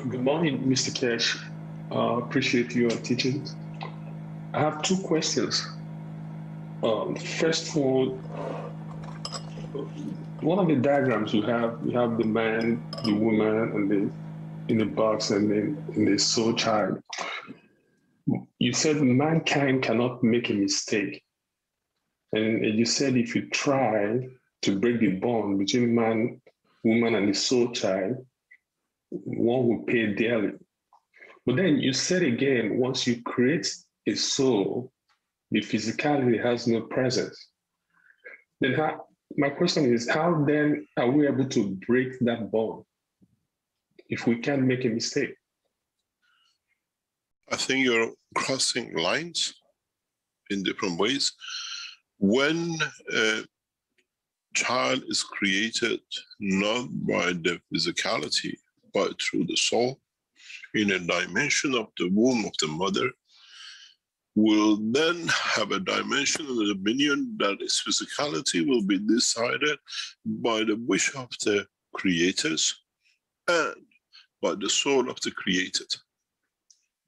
Good morning, Mr. Keshe. Appreciate your teachings. I have two questions. First one of the diagrams you have the man, the woman, and in the box, and then in the soul child. You said mankind cannot make a mistake. And you said if you try to break the bond between man, woman, and the soul child, one will pay dearly. But then you said again, once you create a soul, the physicality has no presence. Then my question is, how then are we able to break that bond if we can't make a mistake? I think you're crossing lines in different ways. When a child is created not by the physicality, but through the soul, in a dimension of the womb of the mother, will then have a dimension of the dominion that its physicality will be decided by the wish of the creators and by the soul of the created.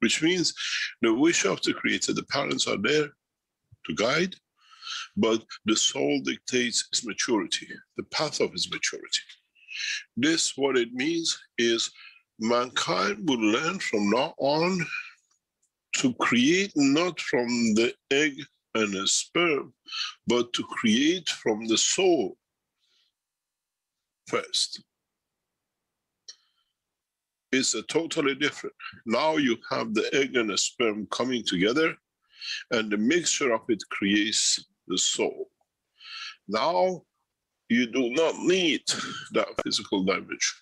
Which means the wish of the creator, the parents are there to guide, but the soul dictates its maturity, the path of its maturity. This, what it means is mankind will learn from now on to create not from the egg and the sperm, but to create from the soul first. It's a totally different. Now you have the egg and the sperm coming together, and the mixture of it creates the soul. Now you do not need that physical dimension.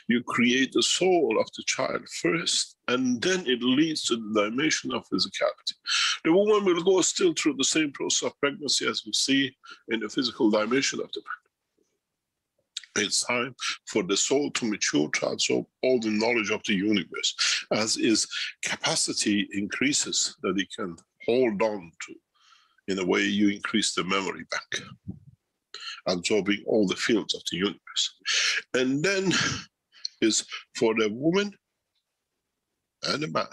You create the soul of the child first, and then it leads to the dimension of physicality. The woman will go still through the same process of pregnancy as we see in the physical dimension of the man. It's time for the soul to mature, to absorb all the knowledge of the universe. As its capacity increases, that it can hold on to. In a way, you increase the memory bank, absorbing all the fields of the universe. And then is for the woman and the man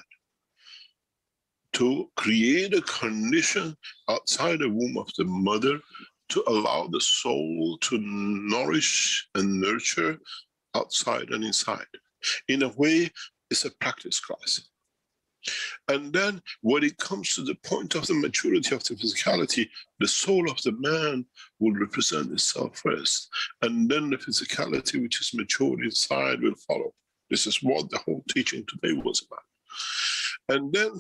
to create a condition outside the womb of the mother to allow the soul to nourish and nurture outside and inside. In a way, it's a practice class. And then when it comes to the point of the maturity of the physicality, the soul of the man will represent itself first. And then the physicality which is matured inside will follow. This is what the whole teaching today was about. And then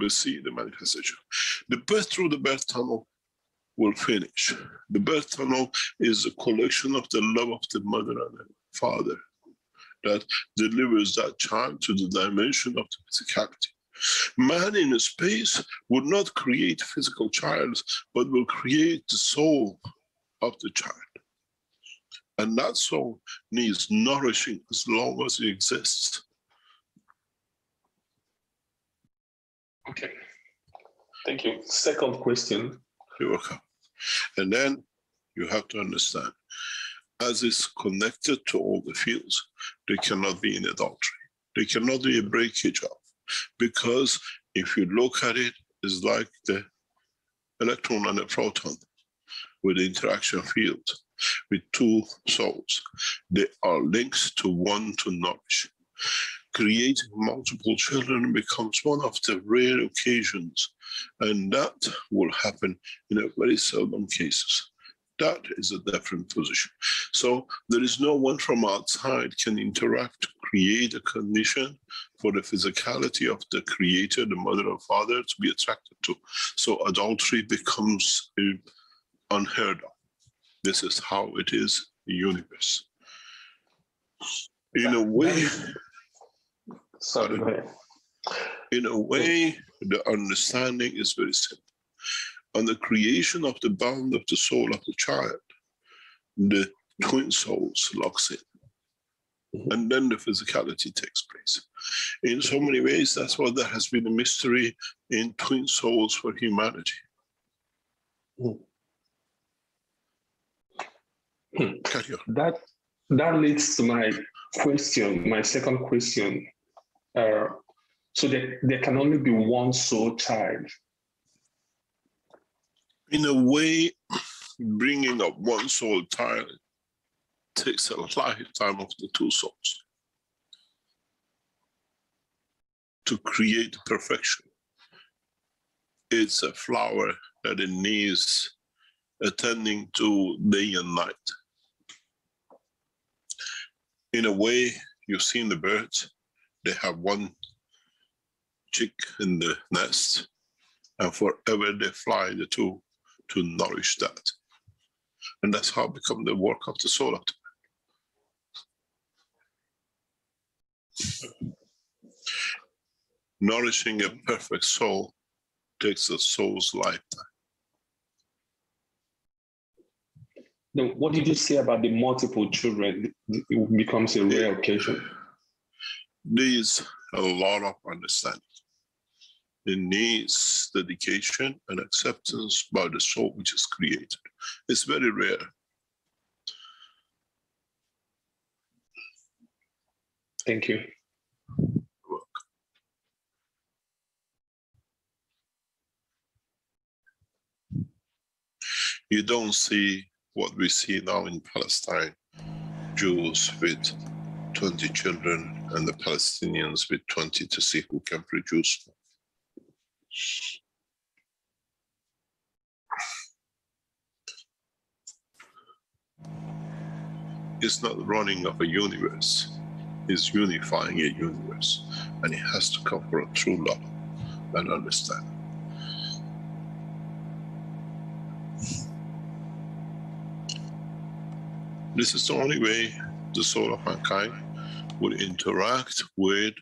we'll see the manifestation. The birth through the birth tunnel will finish. The birth tunnel is a collection of the love of the mother and the father that delivers that child to the dimension of the physicality. Man in a space would not create physical child, but will create the soul of the child. And that soul needs nourishing as long as it exists. Okay, thank you. Second question. You're welcome. And then you have to understand, as it's connected to all the fields, there cannot be an adultery. There cannot be a breakage of, because if you look at it, it's like the electron and the proton with the interaction field with two souls. They are linked to one to nourish. Creating multiple children becomes one of the rare occasions, and that will happen in a very seldom cases. That is a different position. So there is no one from outside can interact to create a condition for the physicality of the creator, the mother or father, to be attracted to. So adultery becomes unheard of. This is how it is in the universe. In a way, sorry, go ahead. In a way, the understanding is very simple. On the creation of the bond of the soul of the child, the twin souls locks in. And then the physicality takes place. In so many ways, that's what there has been a mystery in twin souls for humanity. That leads to my question, my second question, so there can only be one soul child. In a way, bringing up one soul child takes a lifetime of the two souls to create perfection. It's a flower that it needs attending to day and night. In a way, you've seen the birds, they have one chick in the nest, and forever they fly the two to nourish that. And that's how it becomes the work of the soul of the man. Nourishing a perfect soul takes a soul's lifetime. Now, what did you say about the multiple children? It becomes a rare occasion. There's a lot of understanding. It needs dedication and acceptance by the soul which is created. It's very rare. Thank you. You're welcome. You don't see what we see now in Palestine, Jews with 20 children and the Palestinians with 20 to see who can produce more. It's not running of a universe, it's unifying a universe, and it has to come from true love and understanding. This is the only way the soul of mankind will interact with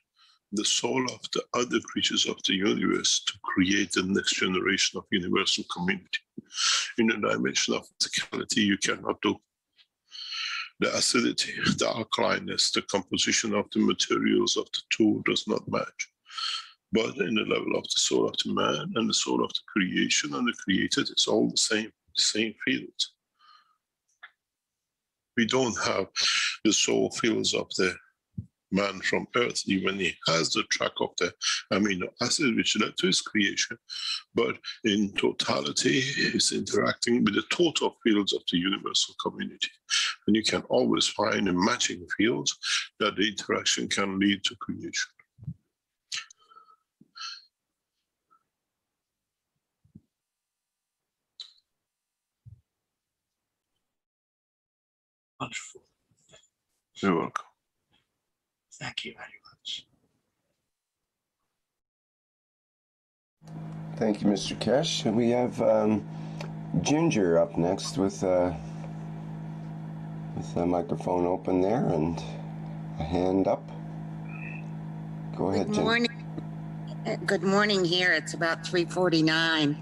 the soul of the other creatures of the universe to create the next generation of universal community. In a dimension of physicality, you cannot do. The acidity, the alkalineness, the composition of the materials of the two does not match. But in the level of the soul of the man and the soul of the creation and the created, it's all the same fields. We don't have the soul fields of the man from earth, even he has the track of the amino acid which led to his creation, but in totality he's interacting with the total fields of the universal community. And you can always find in matching fields that the interaction can lead to creation. Wonderful. You're welcome. Thank you very much. Thank you, Mr. Keshe. And we have Ginger up next with the microphone open there and a hand up. Go ahead, Ginger. Good morning. Good morning here. It's about 3:49.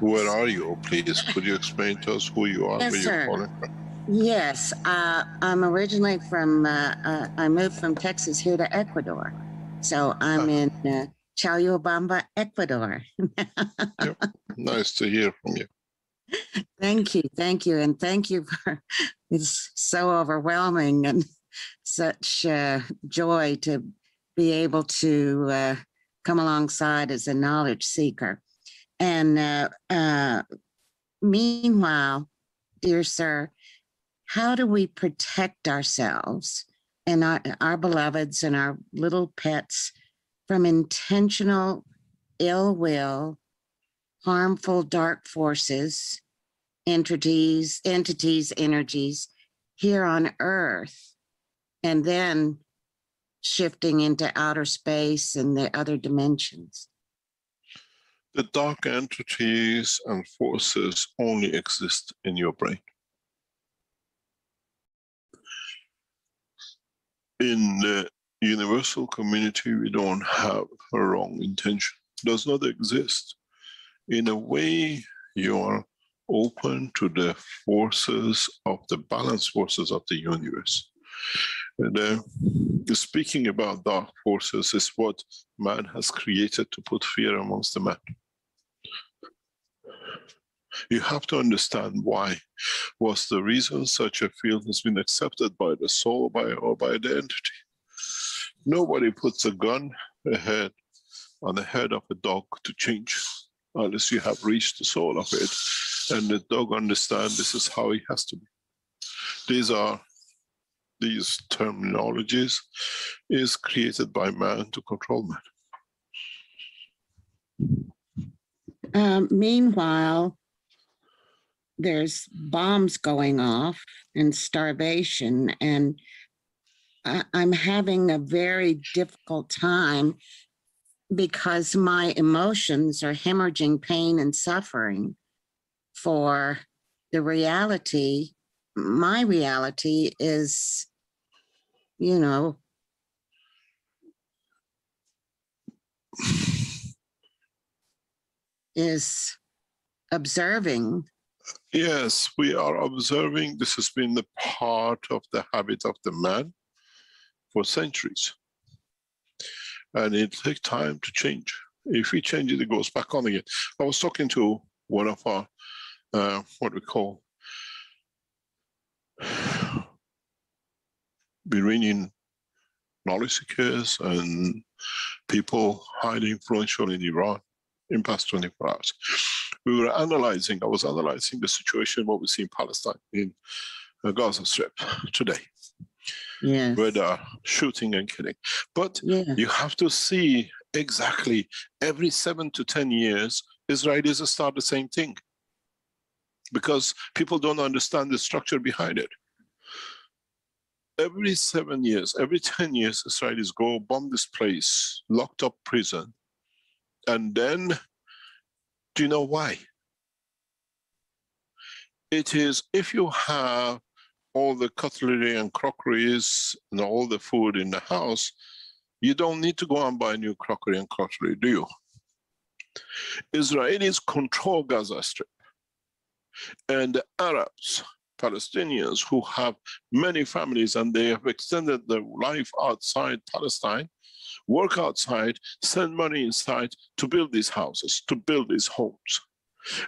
Where are you, please? Could you explain to us who you are, Yes, where you're sir. calling from? Yes, I'm originally from, I moved from Texas here to Ecuador. So I'm in Chalobamba, Ecuador. Yep. Nice to hear from you. Thank you. And thank you for, it's so overwhelming and such joy to be able to come alongside as a knowledge seeker. And meanwhile, dear sir, how do we protect ourselves and our beloveds and our little pets from intentional ill will, harmful dark forces, entities, energies here on Earth, and then shifting into outer space and the other dimensions? The dark entities and forces only exist in your brain. In the universal community, we don't have a wrong intention. It does not exist. In a way, you are open to the forces of the balanced forces of the universe. Speaking about dark forces is what man has created to put fear amongst the man. You have to understand why. What's the reason such a field has been accepted by the soul or by the entity? Nobody puts a gun on the head of a dog to change, unless you have reached the soul of it, and the dog understands this is how it has to be. These terminologies is created by man to control man. Meanwhile, there's bombs going off and starvation, and I'm having a very difficult time because my emotions are hemorrhaging pain and suffering for the reality. My reality is, you know, is observing. Yes, we are observing. This has been the part of the habit of the man for centuries. And it takes time to change. If we change it, it goes back on again. I was talking to one of our, what we call, Iranian knowledge seekers and people highly influential in Iran in past 24 hours. I was analyzing the situation, what we see in Palestine, in Gaza Strip today. Yes. Where they are shooting and killing. But you have to see exactly every 7 to 10 years, Israelis start the same thing. Because people don't understand the structure behind it. Every 7 years, every 10 years, Israelis go bomb this place, locked up prison. And then, do you know why? It is if you have all the cutlery and crockeries and all the food in the house, you don't need to go and buy new crockery and cutlery, do you? Israelis control Gaza Strip. And the Arabs, Palestinians who have many families and they have extended their life outside Palestine, work outside, send money inside to build these houses, to build these homes.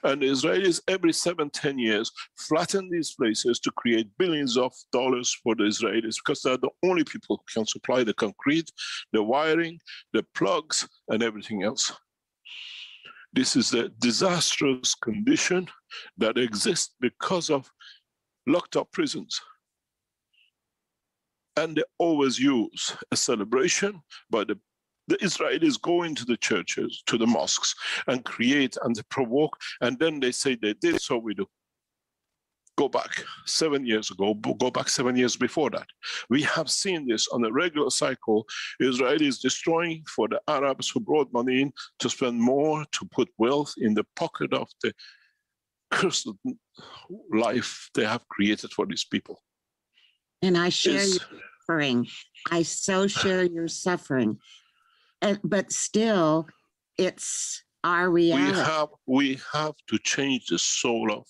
And the Israelis every 7-10 years flatten these places to create billions of dollars for the Israelis because they're the only people who can supply the concrete, the wiring, the plugs, and everything else. This is a disastrous condition that exists because of locked up prisons. And they always use a celebration by the Israelis go into the churches, to the mosques, and create and they provoke, and then they say they did, so we do. Go back 7 years ago, go back 7 years before that. We have seen this on a regular cycle. Israelis destroying for the Arabs who brought money in to spend more, to put wealth in the pocket of the cursed life they have created for these people. And I share your suffering. I so share your suffering. But still, it's our reality. We have to change the soul of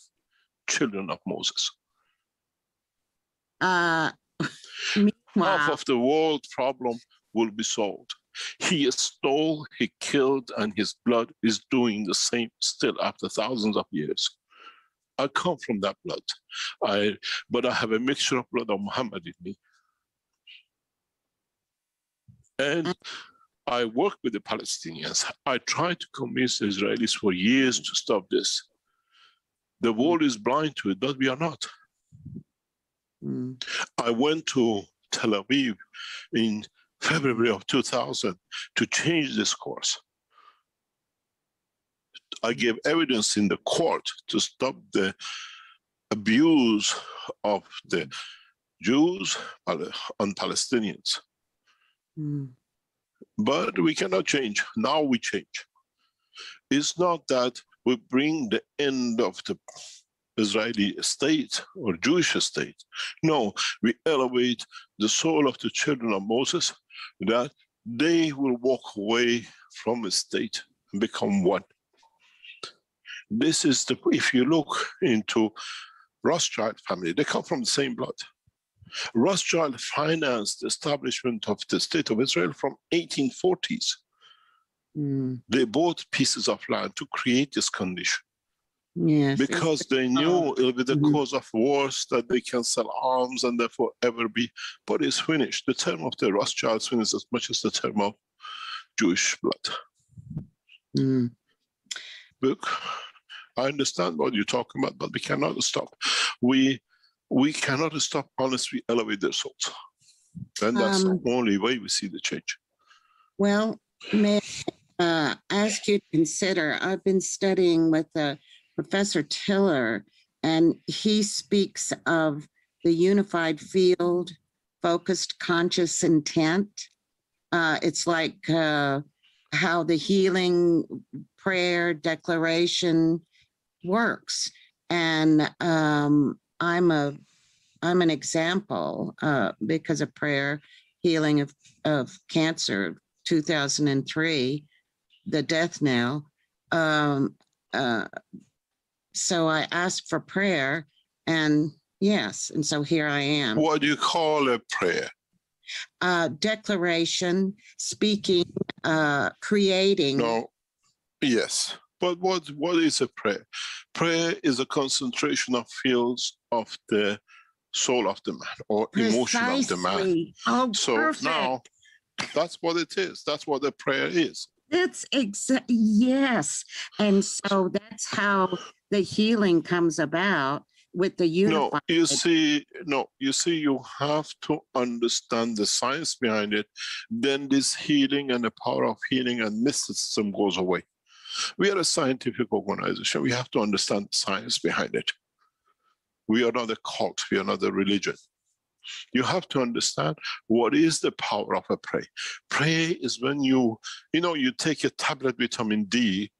children of Moses. Meanwhile, half of the world problem will be solved. He stole, he killed, and his blood is doing the same still after thousands of years. I come from that blood, but I have a mixture of blood of Muhammad in me. And I work with the Palestinians. I try to convince the Israelis for years to stop this. The world is blind to it, but we are not. I went to Tel Aviv in February of 2000 to change this course. I gave evidence in the court to stop the abuse of the Jews on Palestinians. But we cannot change. Now we change. It's not that we bring the end of the Israeli state or Jewish state. No, we elevate the soul of the children of Moses, that they will walk away from the state and become one. This is the, if you look into Rothschild family, they come from the same blood. Rothschild financed the establishment of the state of Israel from 1840s. They bought pieces of land to create this condition. Yes. because they knew it'll be the Mhm. cause of wars, that they can sell arms and therefore ever be. But it's finished. The term of the Rothschilds finished as much as the term of Jewish blood. Mm. Look, I understand what you're talking about, but we cannot stop. We cannot stop unless we elevate their souls. And that's the only way we see the change. Well, may I ask you to consider, I've been studying with Professor Tiller, and he speaks of the unified field, focused conscious intent. It's like how the healing prayer declaration works. And I'm an example because of prayer healing of cancer, 2003, the death knell. So I asked for prayer, and yes, and so here I am. What do you call a prayer? Declaration, speaking, creating. No, yes. But what is a prayer? Prayer is a concentration of fields of the soul of the man, or emotion of the man. Precisely. Oh, So perfect. now, that's what it is. That's what a prayer is. That's yes. And so that's how the healing comes about with the unified. No, you see, you have to understand the science behind it. Then this healing and the power of healing and mysticism goes away. We are a scientific organization. We have to understand the science behind it. We are not a cult. We are not a religion. You have to understand what is the power of a prayer. Prayer is when you take a tablet vitamin D.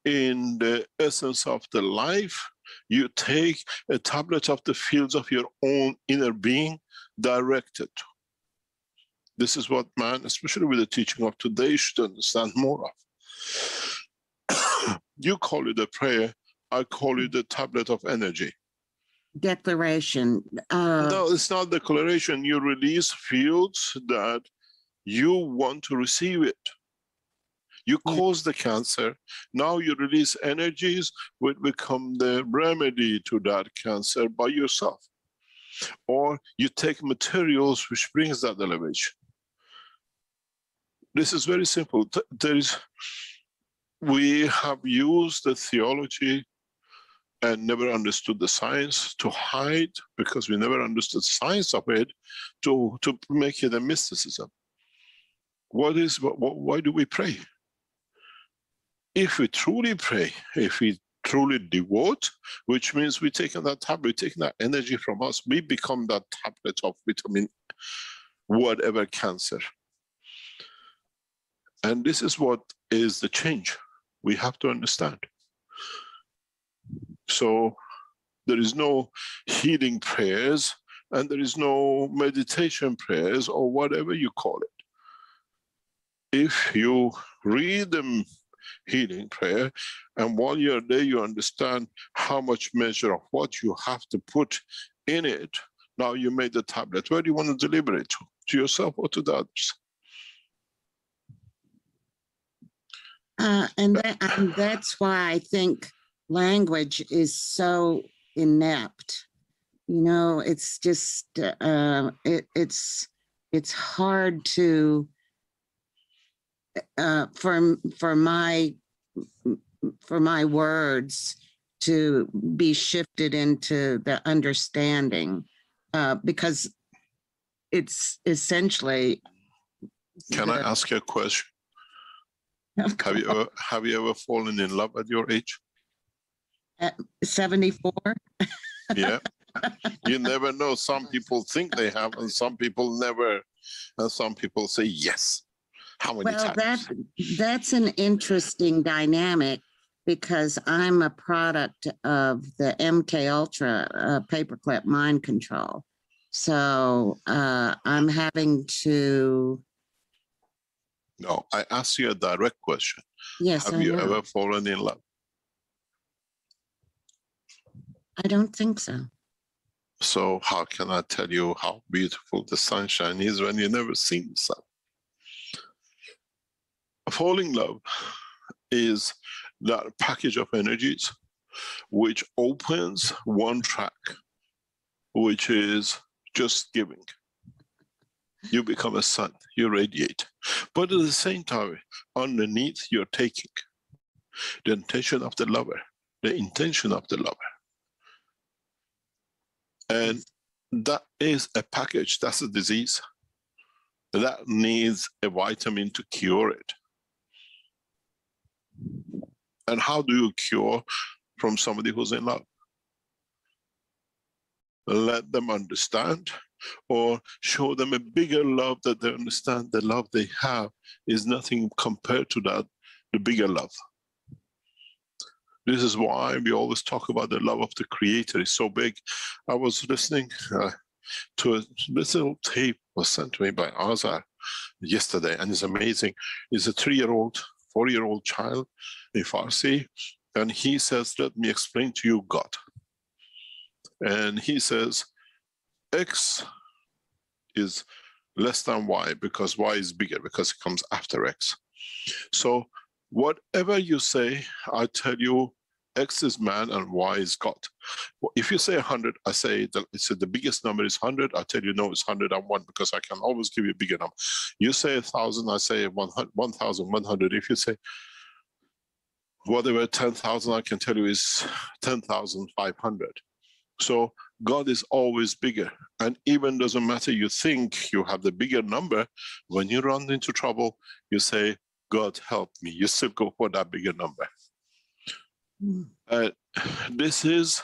In the essence of the life, you take a tablet of the fields of your own inner being directed. This is what man, especially with the teaching of today, should understand more of. You call it a prayer, I call it a tablet of energy. Declaration. No, it's not declaration. You release fields that you want to receive it. You cause the cancer. Now you release energies which become the remedy to that cancer by yourself. Or you take materials which brings that elevation. This is very simple. We have used the theology and never understood the science to hide, because we never understood the science of it, to make it a mysticism. Why do we pray? If we truly pray, if we truly devote, which means we're taking that tablet, taking that energy from us, we become that tablet of vitamin whatever cancer. And this is what is the change we have to understand. So there is no healing prayers, and there is no meditation prayers, or whatever you call it. If you read them healing prayer, and while you're there you understand how much measure of what you have to put in it, now you made the tablet. Where do you want to deliver it to yourself or to the others? And that's why I think language is so inept. You know, it's just it's hard to for my words to be shifted into the understanding, because it's essentially. Can I ask you a question? Have you ever fallen in love at your age? At 74? Yeah. You never know. Some people think they have, and some people never, and some people say yes. How many times? That's an interesting dynamic, because I'm a product of the MK Ultra paperclip mind control. So I'm having to. No, I asked you a direct question. Yes, have you ever fallen in love? I don't think so. So how can I tell you how beautiful the sunshine is when you never seen the sun? Falling in love is that package of energies which opens one track, which is just giving. You become a sun, you radiate. But at the same time, underneath you're taking the intention of the lover, the intention of the lover. And that is a package, that's a disease. That needs a vitamin to cure it. And how do you cure from somebody who's in love? Let them understand, or show them a bigger love that they understand the love they have is nothing compared to that, the bigger love. This is why we always talk about the love of the Creator is so big. I was listening to a little tape was sent to me by Azar yesterday, and it's amazing. It's a 3-year-old, 4-year-old child in Farsi, and he says, let me explain to you God. And he says, X is less than Y, because Y is bigger, because it comes after X. So whatever you say, I tell you, X is man and Y is God. If you say 100, I say that it's the biggest number is 100. I tell you, no, it's 101, because I can always give you a bigger number. You say 1,000, I say 1,100. If you say whatever 10,000, I can tell you is 10,500. So God is always bigger. And even doesn't matter, you think you have the bigger number, when you run into trouble, you say, God help me. You still go for that bigger number. This is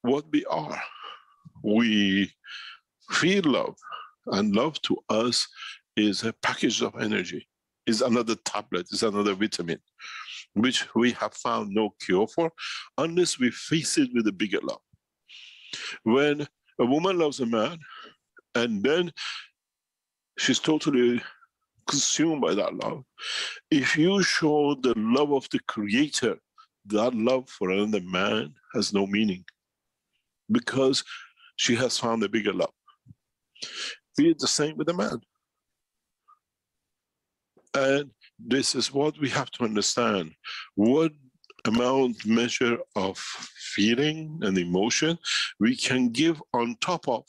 what we are. We feel love, and love to us is a package of energy, is another tablet, is another vitamin, which we have found no cure for unless we face it with a bigger love. When a woman loves a man and then she's totally consumed by that love, if you show the love of the Creator, that love for another man has no meaning, because she has found a bigger love. Be it the same with a man. And this is what we have to understand. What amount, measure of feeling and emotion we can give on top of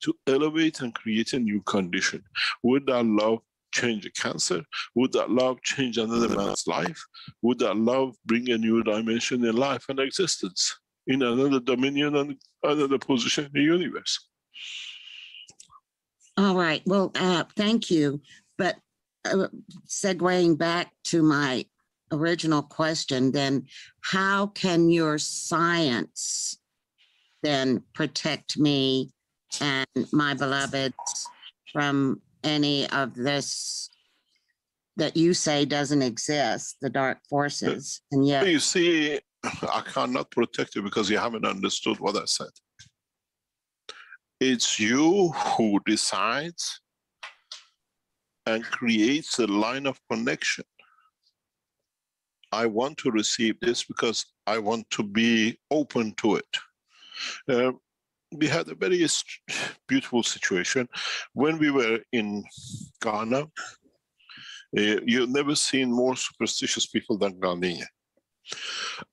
to elevate and create a new condition. Would that love change a cancer? Would that love change another man's life? Would that love bring a new dimension in life and existence, in another dominion and another position in the universe? All right. Well, thank you. But segueing back to my original question, then how can your science then protect me and my beloveds from any of this that you say doesn't exist, the dark forces? And yet you see, I cannot protect you because you haven't understood what I said. It's you who decides and creates a line of connection. I want to receive this because I want to be open to it. We had a very beautiful situation when we were in Ghana. You've never seen more superstitious people than Ghanaian.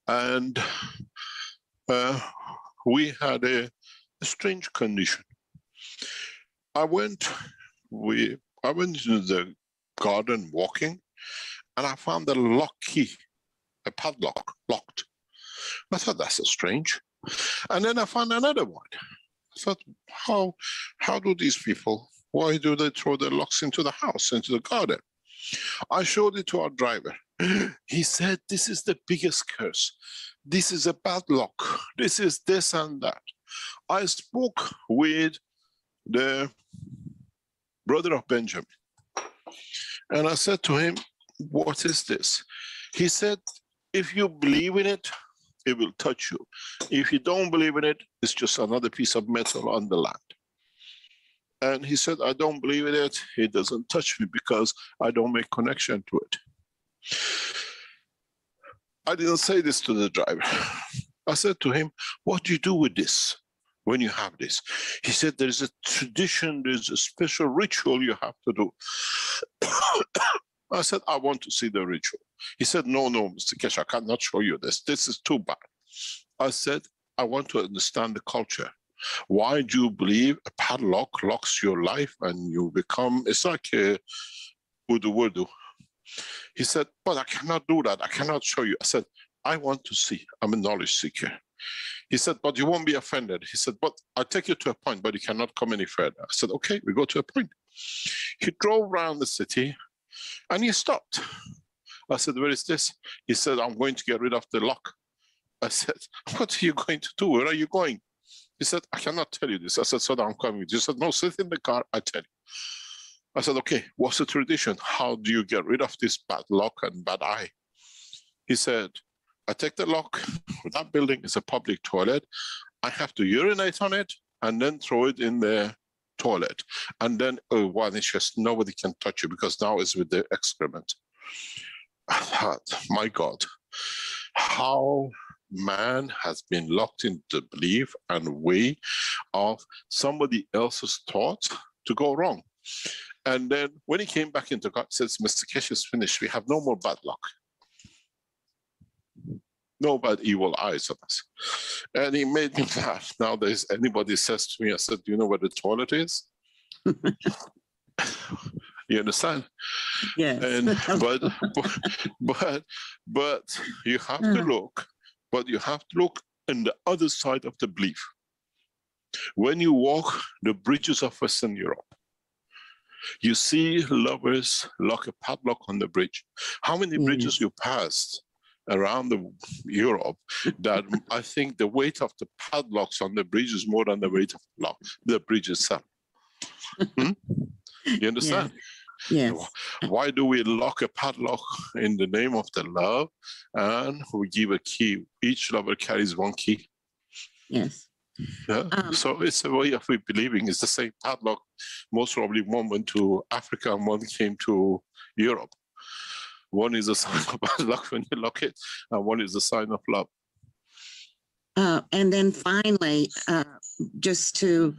And we had a strange condition. I went into the garden walking, and I found a lock key, a padlock, locked. I thought, that's strange. And then I found another one. I thought, how do these people, why do they throw their locks into the house, into the garden? I showed it to our driver. He said, this is the biggest curse. This is a bad lock. This is this and that. I spoke with the brother of Benjamin. And I said to him, what is this? He said, if you believe in it, it will touch you. If you don't believe in it, it's just another piece of metal on the land. And he said, I don't believe in it. It doesn't touch me because I don't make connection to it. I didn't say this to the driver. I said to him, what do you do with this when you have this? He said, there's a tradition, there's a special ritual you have to do. I said, I want to see the ritual. He said, no, Mr. Keshe, I cannot show you this. This is too bad. I said, I want to understand the culture. Why do you believe a padlock locks your life and you become, it's like a wudu. He said, but I cannot do that. I cannot show you. I said, I want to see. I'm a knowledge seeker. He said, but you won't be offended. He said, but I'll take you to a point, but you cannot come any further. I said, okay, we go to a point. He drove around the city and he stopped. I said, where is this? He said, I'm going to get rid of the lock. I said, what are you going to do? Where are you going? He said, I cannot tell you this. I said, so I'm coming with you. He said, no, sit in the car, I tell you. I said, okay, what's the tradition? How do you get rid of this bad lock and bad eye? He said, I take the lock, that building is a public toilet. I have to urinate on it and then throw it in the toilet. And then, oh, well, it's just nobody can touch you because now it's with the excrement. I thought, my God, how man has been locked into the belief and way of somebody else's thought to go wrong. And then when he came back into God, says, Mr. Keshe is finished. We have no more bad luck. No bad evil eyes on us. And he made me laugh. Nowadays, anybody says to me, I said, do you know where the toilet is? You understand? Yes. And but you have to look, but you have to look on the other side of the belief. When you walk the bridges of Western Europe, you see lovers lock a padlock on the bridge. How many bridges you passed around Europe that I think the weight of the padlocks on the bridge is more than the weight of the bridge itself. You understand? Yes. Why do we lock a padlock in the name of the love and we give a key? Each lover carries one key. Yes. Yeah. So it's a way of believing. It's the same padlock. Most probably one went to Africa and one came to Europe. One is a sign of bad luck when you lock it, and one is a sign of love. And then finally, just to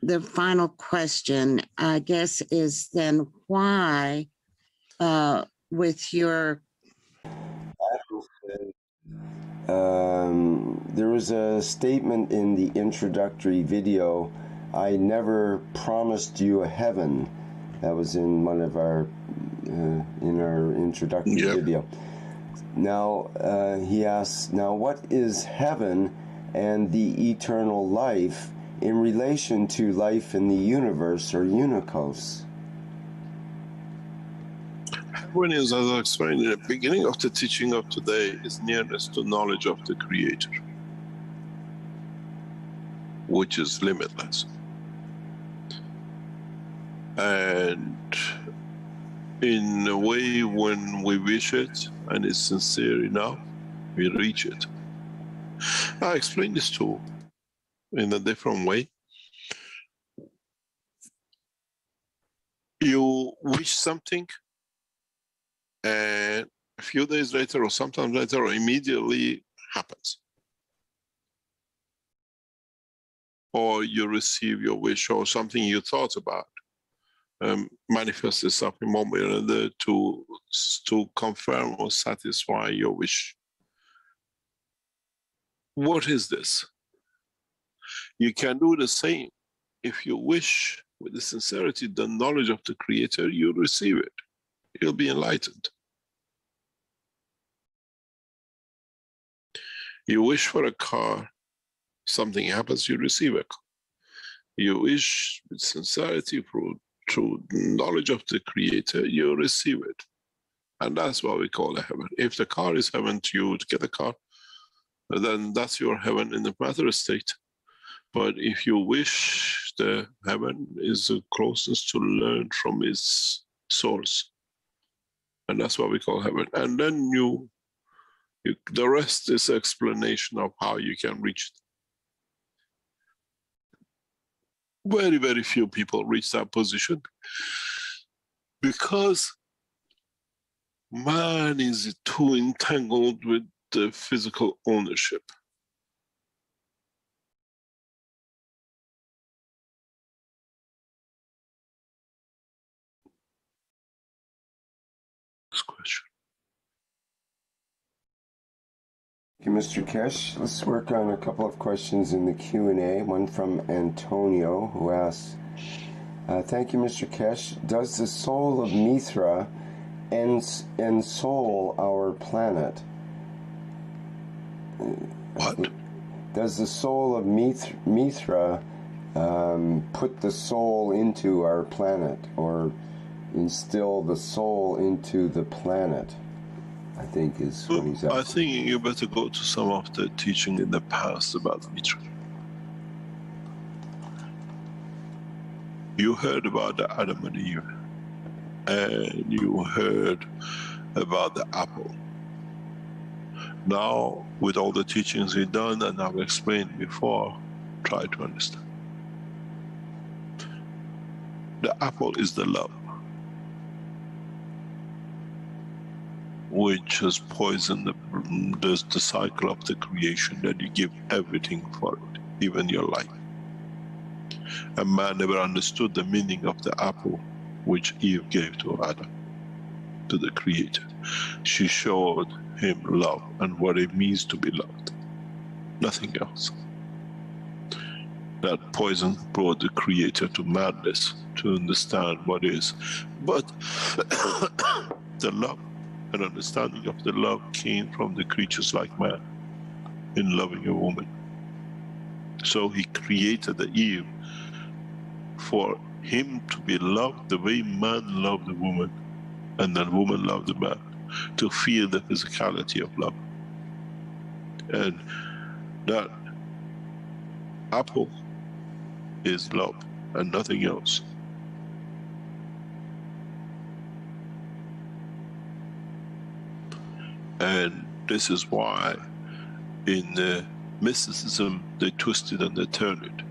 the final question, I guess, is then why with your... There was a statement in the introductory video, I never promised you a heaven. That was in one of our, in our introductory video. Now, he asks, now what is heaven and the eternal life in relation to life in the universe or unicos? Heaven is, as I explained in the beginning of the teaching of today, is nearness to knowledge of the Creator, which is limitless. And in a way, when we wish it and it's sincere enough, we reach it. I explained this too in a different way. You wish something, and a few days later or sometimes later or immediately happens. Or you receive your wish or something you thought about manifests itself in one way or another to confirm or satisfy your wish. What is this? You can do the same. If you wish with the sincerity, the knowledge of the Creator, you'll receive it. You'll be enlightened. You wish for a car, something happens, you receive a car. You wish with sincerity through knowledge of the Creator, you receive it. And that's what we call a heaven. If the car is heaven to you to get a car, then that's your heaven in the matter state. But if you wish, the heaven is the closest to learn from its source. And that's what we call heaven. And then the rest is explanation of how you can reach it. Very, very few people reach that position because man is too entangled with the physical ownership. Next question. Thank you, Mr. Keshe. Let's work on a couple of questions in the Q&A. One from Antonio, who asks, thank you, Mr. Keshe. Does the soul of Mithra ensoul our planet? What? Does the soul of Mithra put the soul into our planet, or instill the soul into the planet? I think is what he's asking. I think you better go to some of the teaching in the past about Mithra. You heard about the Adam and Eve, and you heard about the apple. Now, with all the teachings we've done and I've explained before, try to understand. The apple is the love, which has poisoned the cycle of the creation, that you give everything for it, even your life. And man never understood the meaning of the apple which Eve gave to Adam, to the Creator. She showed him love and what it means to be loved, nothing else. That poison brought the Creator to madness, to understand what is. But the love and understanding of the love came from the creatures like man in loving a woman. So he created the Eve for him to be loved the way man loved the woman, and then woman loved the man, to feel the physicality of love. And that apple is love and nothing else. And this is why in mysticism they twist it and they turn it.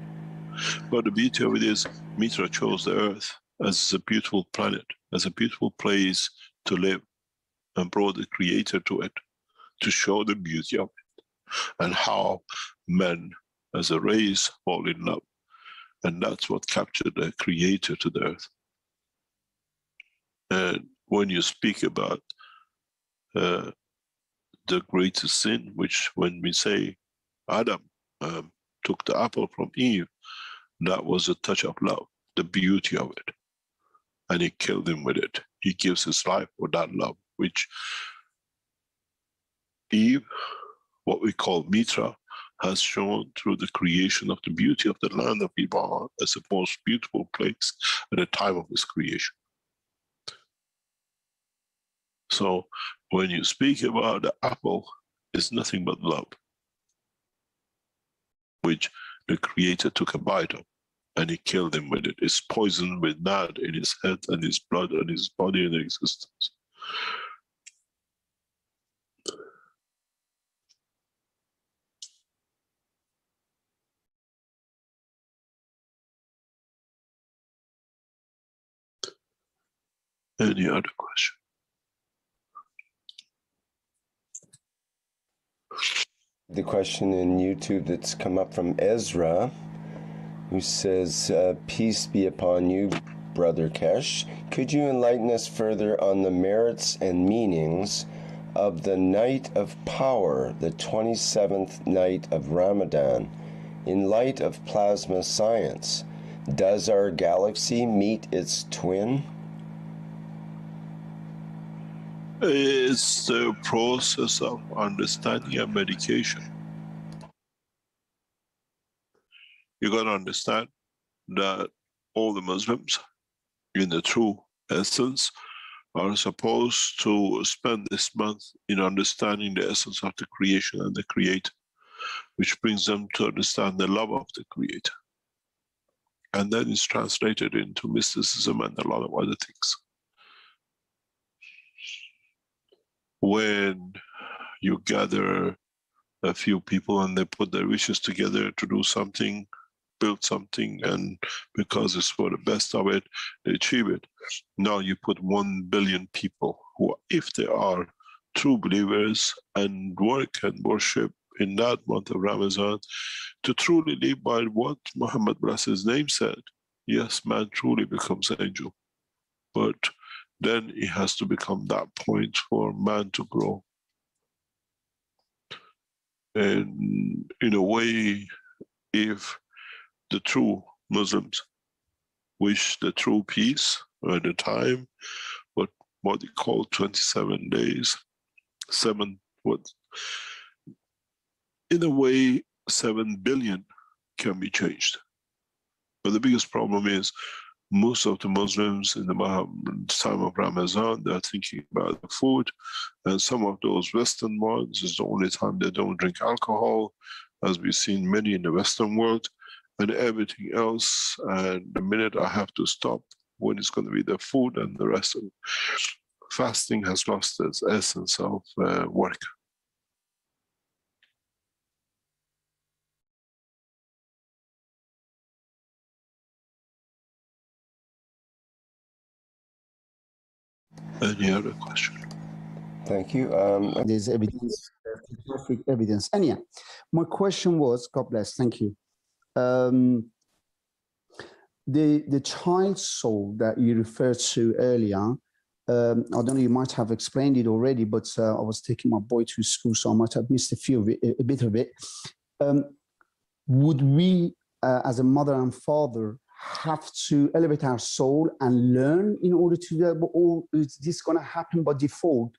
But the beauty of it is, Mithra chose the earth as a beautiful planet, as a beautiful place to live, and brought the Creator to it to show the beauty of it and how men as a race fall in love. And that's what captured the Creator to the earth. And when you speak about the greatest sin, which when we say Adam took the apple from Eve, that was a touch of love, the beauty of it. And he killed him with it. He gives his life for that love, which Eve, what we call Mithra, has shown through the creation of the beauty of the land of Iban as the most beautiful place at the time of its creation. So when you speak about the apple, it's nothing but love, which the Creator took a bite of, and he killed him with it. It's poisoned with mad in his head and his blood and his body and existence. Any other question? The question in YouTube that's come up from Ezra, who says, peace be upon you, Brother Keshe. Could you enlighten us further on the merits and meanings of the night of power, the 27th night of Ramadan, in light of plasma science? Does our galaxy meet its twin? It's the process of understanding and medication. You got to understand that all the Muslims, in the true essence, are supposed to spend this month in understanding the essence of the creation and the Creator, which brings them to understand the love of the Creator. And then it's translated into mysticism and a lot of other things. When you gather a few people and they put their wishes together to do something, build something, and because it's for the best of it, they achieve it. Now you put 1 billion people who, if they are true believers and work and worship in that month of Ramadan, to truly live by what Muhammad bless his name said, yes, man truly becomes angel. But then it has to become that point for man to grow. And in a way, if the true Muslims wish the true peace at the time, what they call 27 days, in a way, 7 billion can be changed. But the biggest problem is most of the Muslims in the time of Ramadan, they're thinking about the food, and some of those Western ones is the only time they don't drink alcohol, as we've seen many in the Western world, and everything else. And the minute I have to stop, when it's going to be the food and the rest of it. Fasting has lost its essence of work. Any other question? Thank you. There's evidence, perfect evidence. And yeah, my question was, God bless, thank you. The child soul that you referred to earlier, I don't know, you might have explained it already, but I was taking my boy to school, so I might have missed a bit of it. Would we, as a mother and father, have to elevate our soul and learn in order to do that, or is this going to happen by default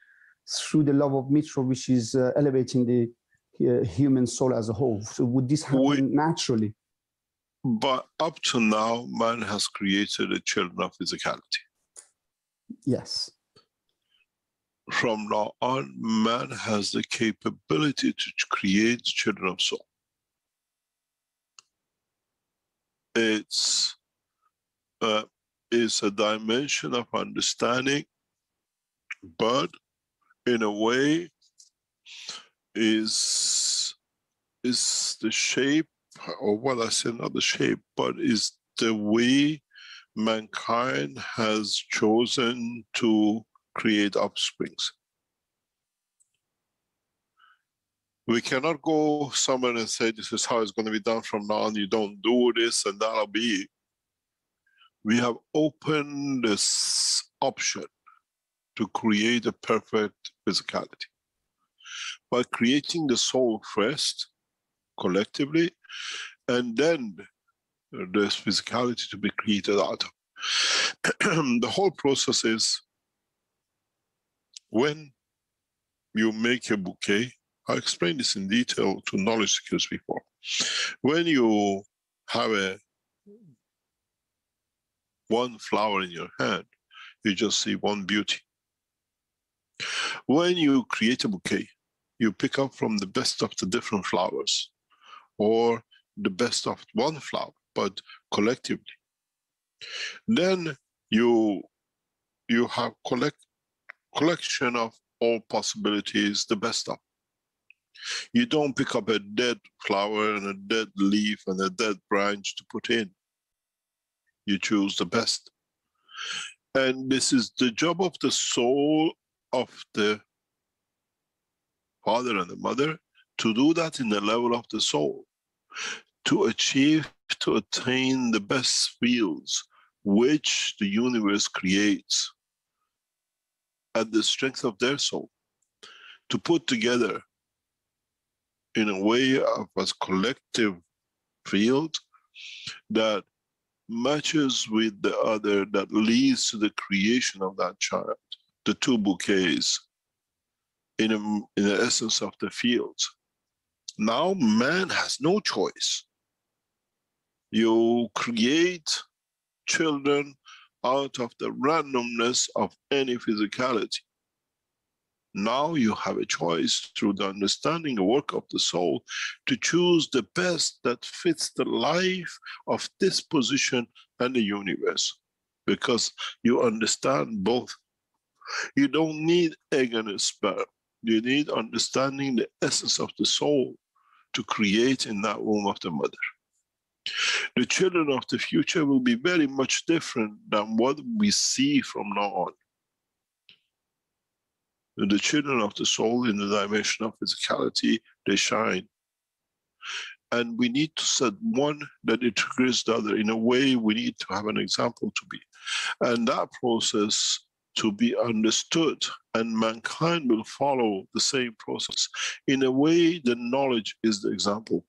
through the love of Mitra, which is elevating the human soul as a whole? So would this happen naturally? But up to now, man has created the children of physicality. Yes. From now on, man has the capability to create children of soul. It's a dimension of understanding, but in a way is the shape, or what I say, not the shape, but is the way mankind has chosen to create offsprings. We cannot go somewhere and say, this is how it's going to be done from now on, you don't do this and that'll be it. We have opened this option to create a perfect physicality by creating the soul first, collectively, and then there's physicality to be created out of. The whole process is, when you make a bouquet, I explained this in detail to knowledge seekers before. When you have one flower in your hand, you just see one beauty. When you create a bouquet, you pick up from the best of the different flowers, or the best of one flower, but collectively. Then you have collection of all possibilities, the best of. You don't pick up a dead flower and a dead leaf and a dead branch to put in. You choose the best. And this is the job of the soul of the father and the mother, to do that in the level of the soul, to achieve, to attain the best fields which the universe creates at the strength of their soul, to put together in a way of a collective field that matches with the other, that leads to the creation of that child. The two bouquets in the essence of the fields. Now man has no choice. You create children out of the randomness of any physicality. Now you have a choice through the understanding, the work of the soul, to choose the best that fits the life of this position and the universe. Because you understand both. You don't need egg and sperm. You need understanding the essence of the soul to create in that womb of the mother. The children of the future will be very much different than what we see from now on. The children of the soul in the dimension of physicality, they shine. And we need to set one that it triggers the other. In a way, we need to have an example to be. And that process to be understood, and mankind will follow the same process. In a way, the knowledge is the example.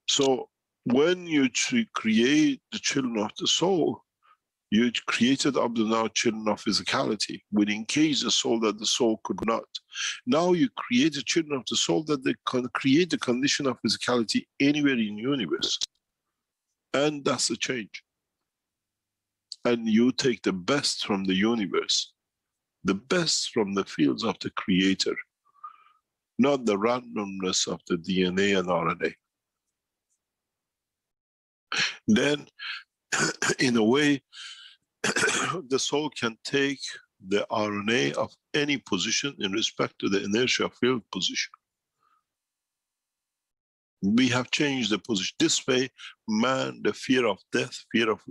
So when you create the children of the soul, you created up to now children of physicality, will engage the soul that the soul could not. Now you create the children of the soul that they can create the condition of physicality anywhere in the universe. And that's the change. And you take the best from the universe, the best from the fields of the Creator, not the randomness of the DNA and RNA. Then, in a way, the soul can take the RNA of any position in respect to the inertia field position. We have changed the position. This way, man, the fear of death, fear of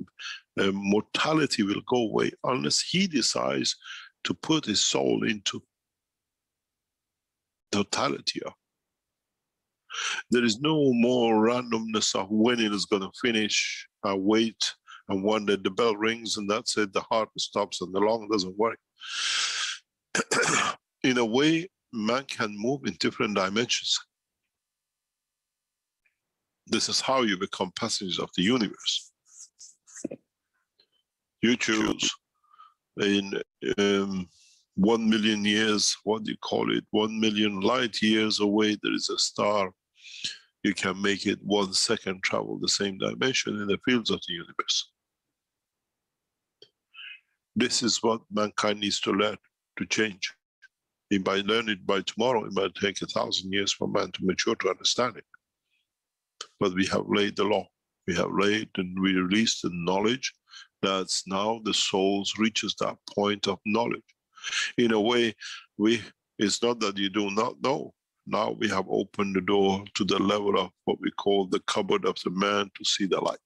mortality will go away unless he decides to put his soul into totality. There is no more randomness of when it is going to finish. I wait and wonder, the bell rings and that's it, the heart stops and the lung doesn't work. In a way, man can move in different dimensions. This is how you become passengers of the universe. You choose in 1 million years, what do you call it, 1 million light years away, there is a star. You can make it 1 second travel the same dimension in the fields of the universe. This is what mankind needs to learn to change. He might learn it by tomorrow, it might take 1,000 years for man to mature to understand it. But we have laid the law. We have laid and we released the knowledge that's now the soul reaches that point of knowledge. In a way, it's not that you do not know. Now we have opened the door to the level of what we call the cupboard of the man to see the light.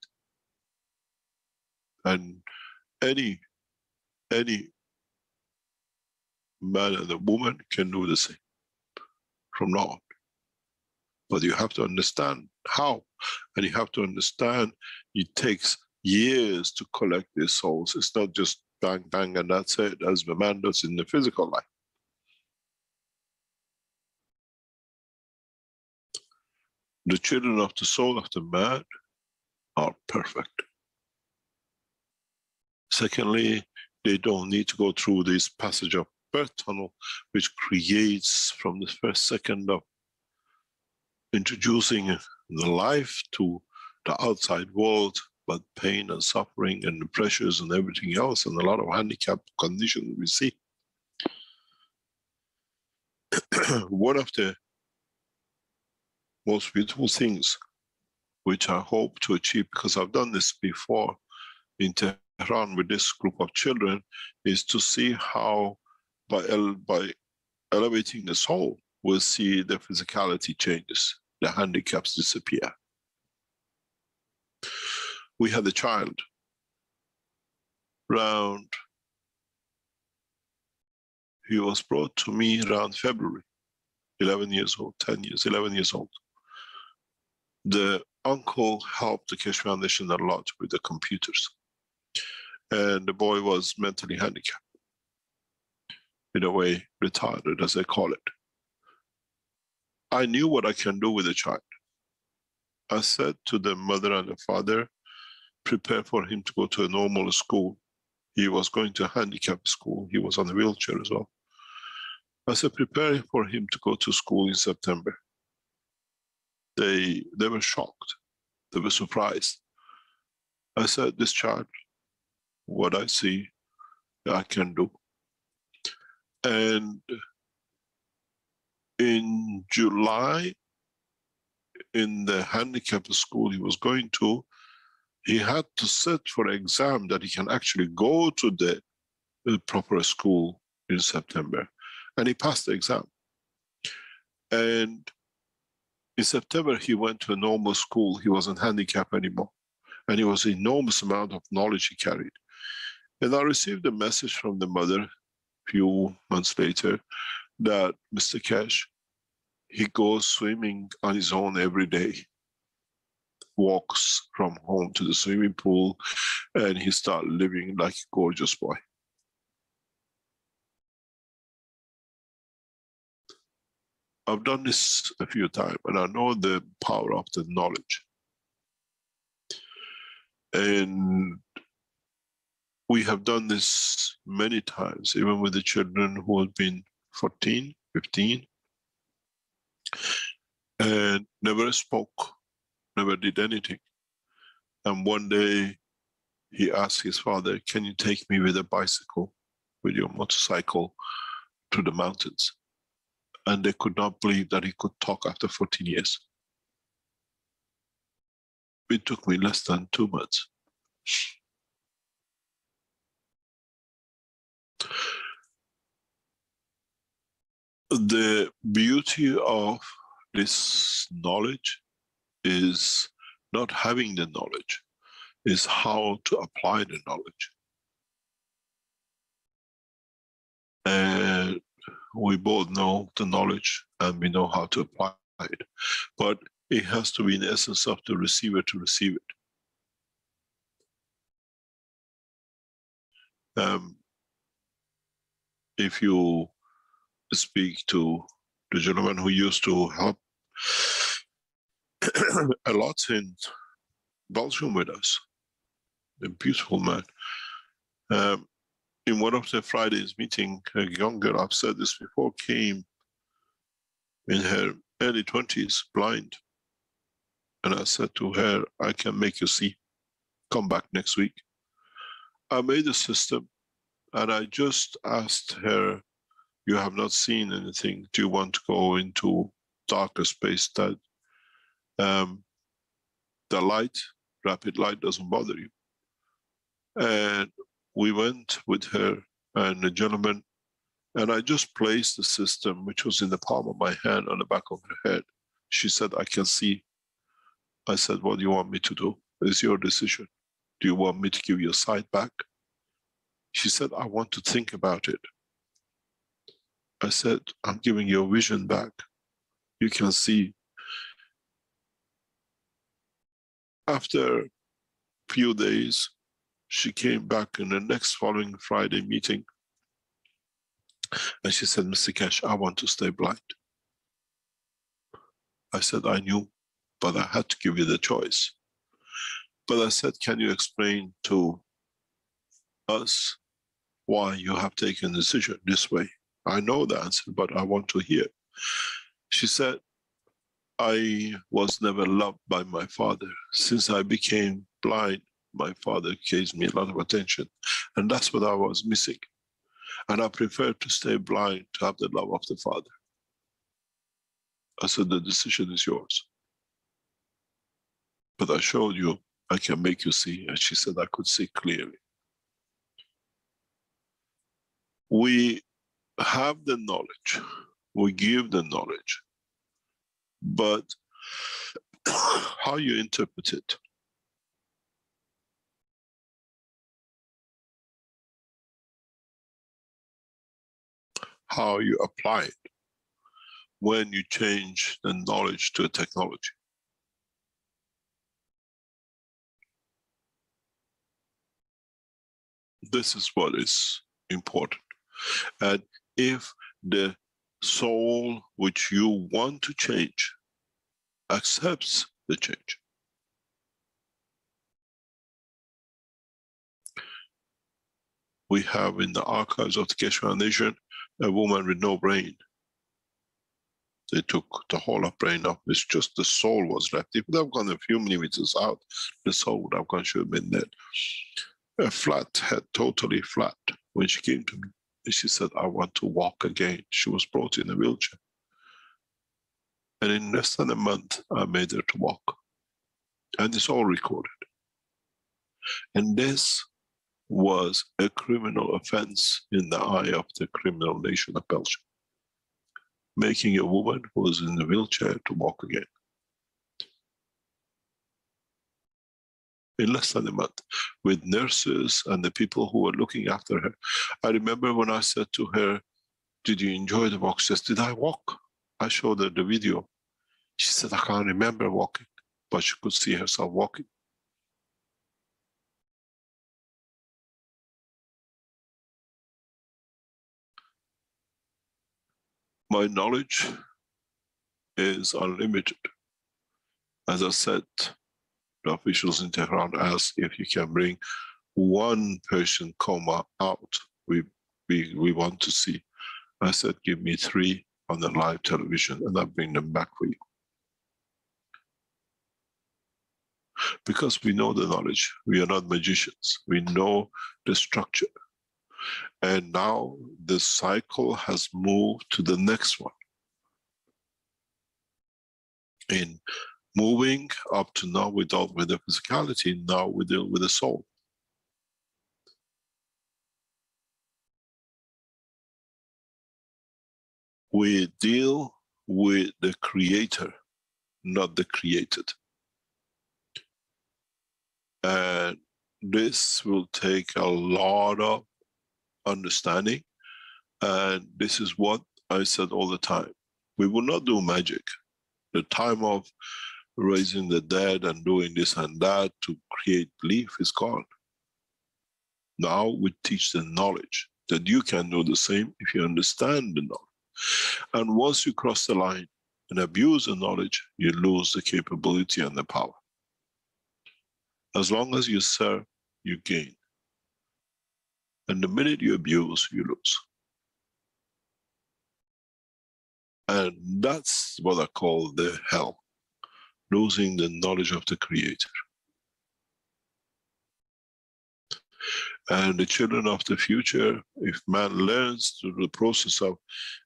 And any man and a woman can do the same from now on. But you have to understand how, and you have to understand it takes years to collect these souls. It's not just bang, bang, and that's it, as the man does in the physical life. The children of the soul of the man are perfect. Secondly, they don't need to go through this passage of birth tunnel, which creates from the first second of introducing the life to the outside world, but pain and suffering and the pressures and everything else, and a lot of handicap conditions we see. One of the most beautiful things which I hope to achieve, because I've done this before in Tehran with this group of children, is to see how by elevating the soul, we'll see the physicality changes, the handicaps disappear. We had a child he was brought to me around February, 11 years old, 10 years, 11 years old. The uncle helped the Keshe Foundation a lot with the computers. And the boy was mentally handicapped. In a way, retarded, as they call it. I knew what I can do with a child. I said to the mother and the father, prepare for him to go to a normal school. He was going to a handicap school. He was on a wheelchair as well. I said, prepare for him to go to school in September. They were shocked. They were surprised. I said, this child, what I see, I can do. And in July, in the handicap school he was going to, he had to sit for an exam that he can actually go to the proper school in September. And he passed the exam. And in September, he went to a normal school. He wasn't handicapped anymore. And it was an enormous amount of knowledge he carried. And I received a message from the mother a few months later that Mr. Keshe, he goes swimming on his own every day. Walks from home to the swimming pool, and he started living like a gorgeous boy. I've done this a few times, and I know the power of the knowledge. And we have done this many times, even with the children who have been 14, 15, and never spoke, never did anything. And one day he asked his father, "Can you take me with a bicycle, with your motorcycle, to the mountains?" And they could not believe that he could talk after 14 years. It took me less than 2 months. The beauty of this knowledge is not having the knowledge, is how to apply the knowledge. And we both know the knowledge and we know how to apply it, but it has to be in the essence of the receiver to receive it. If you speak to the gentleman who used to help a lot in Belgium with us, a beautiful man. In one of the Fridays meeting, a young girl, I've said this before, came in her early 20s, blind. And I said to her, "I can make you see. Come back next week." I made a system and I just asked her, "You have not seen anything. Do you want to go into darker space that the light, rapid light doesn't bother you?" And we went with her and the gentleman, and I just placed the system, which was in the palm of my hand, on the back of her head. She said, "I can see." I said, "What do you want me to do? It's your decision. Do you want me to give you a sight back?" She said, "I want to think about it." I said, "I'm giving you a vision back. You can see." After a few days, she came back in the next following Friday meeting, and she said, "Mr. Keshe, I want to stay blind." I said, "I knew, but I had to give you the choice." But I said, "Can you explain to us why you have taken the decision this way? I know the answer, but I want to hear." She said, "I was never loved by my father. Since I became blind, my father gave me a lot of attention, and that's what I was missing. And I prefer to stay blind to have the love of the father." I said, "The decision is yours. But I showed you I can make you see." And she said, "I could see clearly." We have the knowledge, we give the knowledge, but how you interpret it, how you apply it, when you change the knowledge to a technology. This is what is important. And if the soul which you want to change accepts the change, we have in the archives of the Keshe Foundation a woman with no brain. They took the whole of brain off. It's just the soul was left. If it would have gone a few millimeters out, the soul would have gone, should have been dead. A flat head, totally flat. When she came to me, she said, "I want to walk again." She was brought in a wheelchair. And in less than a month, I made her to walk. And it's all recorded. And this was a criminal offense in the eye of the criminal nation of Belgium. Making a woman who was in a wheelchair to walk again. In less than a month, with nurses and the people who were looking after her. I remember when I said to her, "Did you enjoy the walk?" She said, "Did I walk?" I showed her the video. She said, "I can't remember walking," but she could see herself walking. My knowledge is unlimited. As I said, the officials in Tehran asked if you can bring one Persian coma out. We want to see. I said, give me 3 on the live television and I'll bring them back for you. Because we know the knowledge. We are not magicians. We know the structure. And now the cycle has moved to the next one. In moving up to now, we dealt with the physicality, now we deal with the soul. We deal with the creator, not the created. And this will take a lot of understanding. And this is what I said all the time. We will not do magic. The time of raising the dead and doing this and that to create belief is gone. Now we teach the knowledge that you can do the same if you understand the knowledge. And once you cross the line and abuse the knowledge, you lose the capability and the power. As long as you serve, you gain. And the minute you abuse, you lose. And that's what I call the hell, losing the knowledge of the Creator. And the children of the future, if man learns through the process of,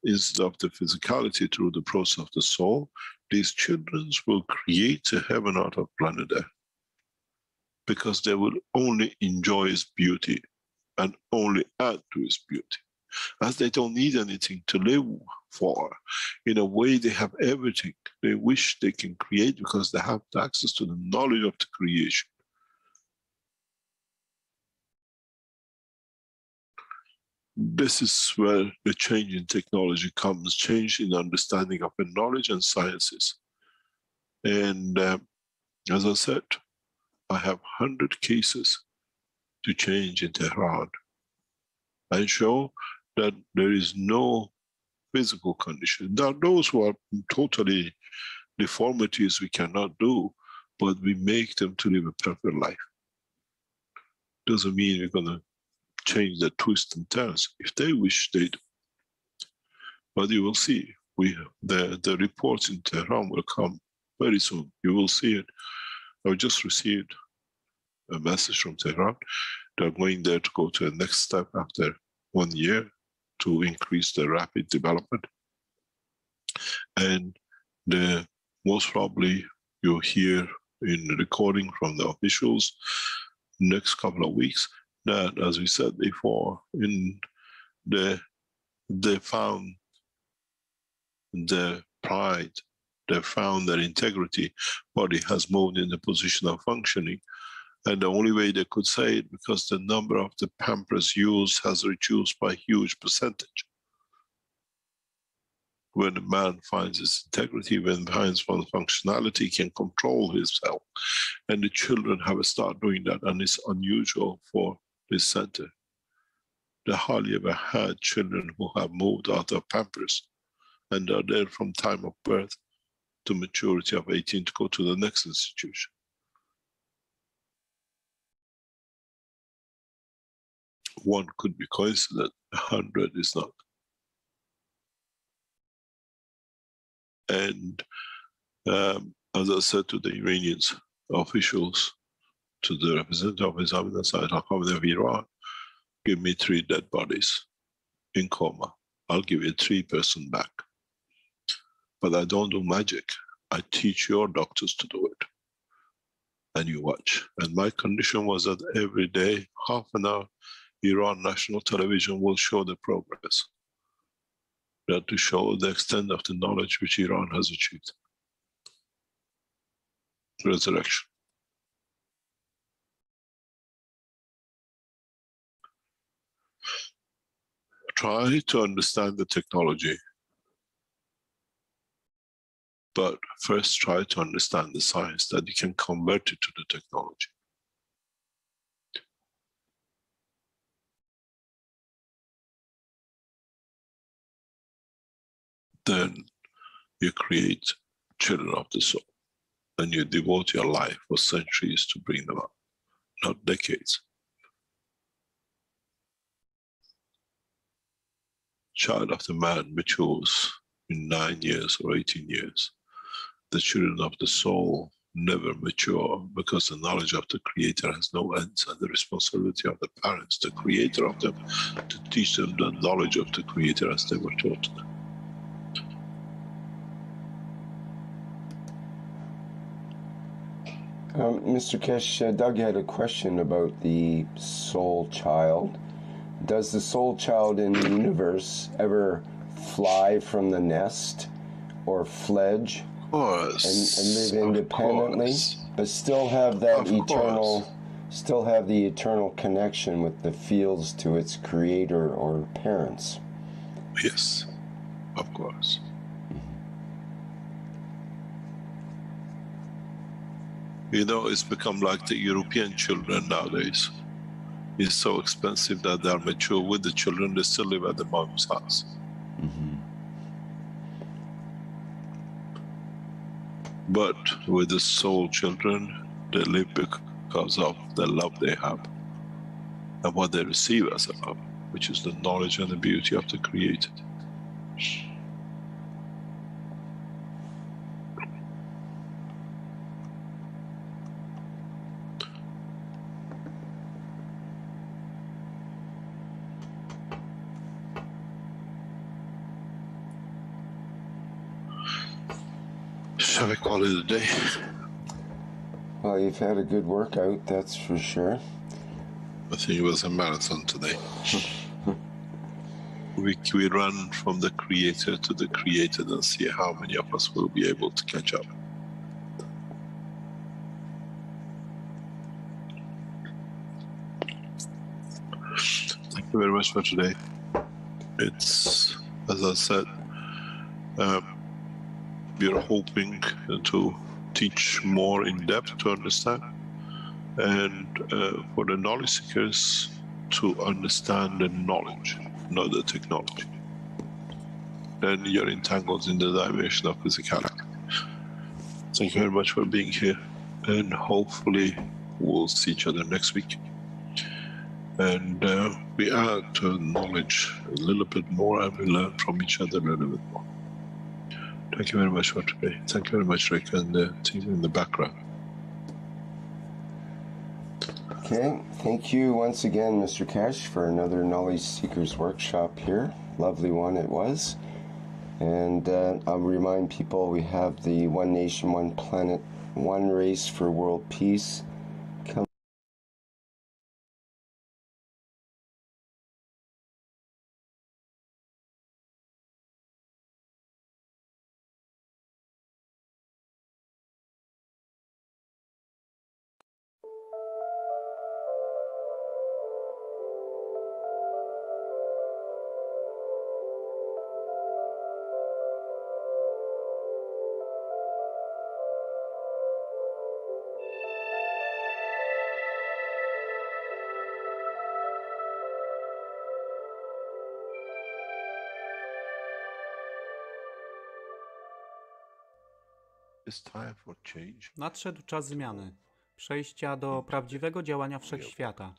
instead of the physicality, through the process of the soul, these children will create a heaven out of planet Earth. Because they will only enjoy its beauty and only add to its beauty. As they don't need anything to live for, in a way they have everything they wish they can create because they have access to the knowledge of the creation. This is where the change in technology comes, change in understanding of the knowledge and sciences. And as I said, I have 100 cases to change in Tehran and show that there is no physical condition. There are those who are totally deformities we cannot do, but we make them to live a perfect life. Doesn't mean we're going to change the twists and turns. If they wish, they do. But you will see, the reports in Tehran will come very soon. You will see it. I just received a message from Tehran. They're going there to go to the next step after 1 year to increase the rapid development. And most probably you'll hear in the recording from the officials next couple of weeks that, as we said before, they found their pride, they found their integrity, body has moved in the position of functioning. And the only way they could say it, because the number of the pampers used has reduced by a huge percentage. When the man finds his integrity, when he finds one functionality, he can control himself. And the children have started doing that, and it's unusual for this center. They hardly ever had children who have moved out of pampers, and are there from time of birth to maturity of 18 to go to the next institution. One could be coincident, 100 is not. And as I said to the Iranians officials, to the representative of Islamic Side of Iran, give me 3 dead bodies in coma. I'll give you 3 person back. But I don't do magic. I teach your doctors to do it. And you watch. And my condition was that every day, half an hour, Iran national television will show the progress. That to show the extent of the knowledge which Iran has achieved. Resurrection. Try to understand the technology, but first try to understand the science that you can convert it to the technology. then you create children of the soul, and you devote your life for centuries to bring them up, not decades. Child of the man matures in 9 years or 18 years. The children of the soul never mature because the knowledge of the Creator has no ends, and the responsibility of the parents, the Creator of them, to teach them the knowledge of the Creator as they were taught them. Mr. Keshe, Doug had a question about the soul child. Does the soul child in the universe ever fly from the nest or fledge and live independently, but still have that still have the eternal connection with the fields to its creator or parents? Yes, of course. You know, it's become like the European children nowadays. It's so expensive that they are mature with the children, they still live at the mom's house. But with the soul children, they live because of the love they have and what they receive as a love, which is the knowledge and the beauty of the Creator. Shall we call it a day? Well, you've had a good workout, that's for sure. I think it was a marathon today. we run from the Creator to the created and see how many of us will be able to catch up. Thank you very much for today. It's, as I said, we are hoping to teach more in depth to understand, and for the knowledge seekers to understand the knowledge, not the technology. And you're entangled in the dimension of physicality. Thank you very much for being here, and hopefully we'll see each other next week. And we add to knowledge a little bit more, and we learn from each other a little bit more. Thank you very much for today. Thank you very much, Rick, and the team in the background. Okay, thank you once again, Mr. Keshe, for another Knowledge Seekers workshop here. Lovely one it was. And I'll remind people we have the One Nation, One Planet, One Race for World Peace. It's time for change. Nadszedł czas zmiany, przejścia do prawdziwego działania wszechświata.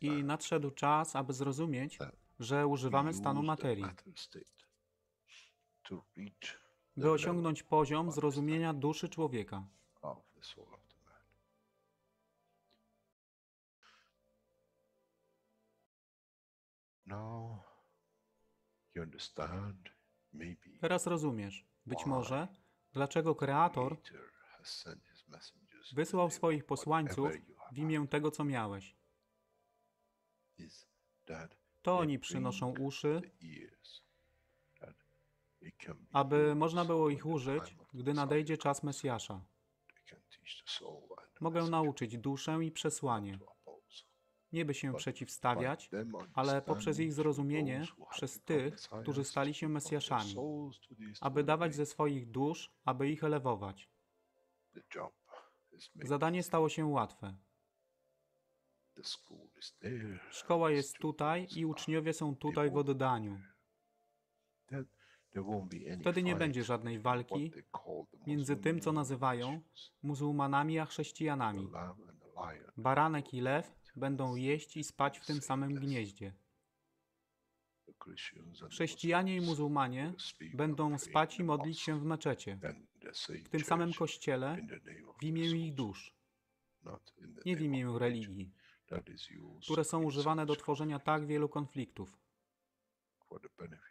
I nadszedł czas, aby zrozumieć, że używamy stanu materii, by osiągnąć poziom zrozumienia duszy człowieka. Teraz rozumiesz, być może, dlaczego Kreator wysłał swoich posłańców w imię tego, co miałeś. To oni przynoszą uszy, aby można było ich użyć, gdy nadejdzie czas Mesjasza. Mogę nauczyć duszę i przesłanie, nie by się przeciwstawiać, ale poprzez ich zrozumienie przez tych, którzy stali się Mesjaszami, aby dawać ze swoich dusz, aby ich elewować. Zadanie stało się łatwe. Szkoła jest tutaj i uczniowie są tutaj w oddaniu. Wtedy nie będzie żadnej walki między tym, co nazywają muzułmanami, a chrześcijanami. Baranek i lew będą jeść i spać w tym samym gnieździe. Chrześcijanie i muzułmanie będą spać i modlić się w meczecie, w tym samym kościele, w imię ich dusz, nie w imię religii, które są używane do tworzenia tak wielu konfliktów,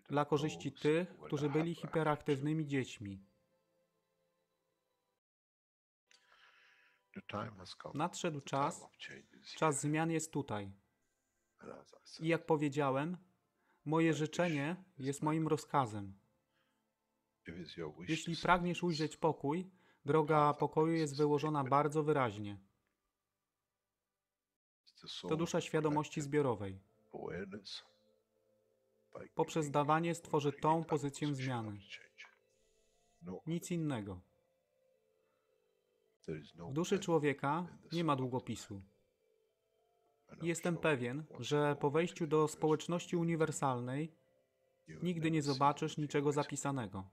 dla korzyści tych, którzy byli hiperaktywnymi dziećmi. Nadszedł czas zmian jest tutaj. I jak powiedziałem, moje życzenie jest moim rozkazem. Jeśli pragniesz ujrzeć pokój, droga pokoju jest wyłożona bardzo wyraźnie. To dusza świadomości zbiorowej. Poprzez dawanie stworzy tą pozycję zmiany. Nic innego. W duszy człowieka nie ma długopisu. Jestem pewien, że po wejściu do społeczności uniwersalnej nigdy nie zobaczysz niczego zapisanego,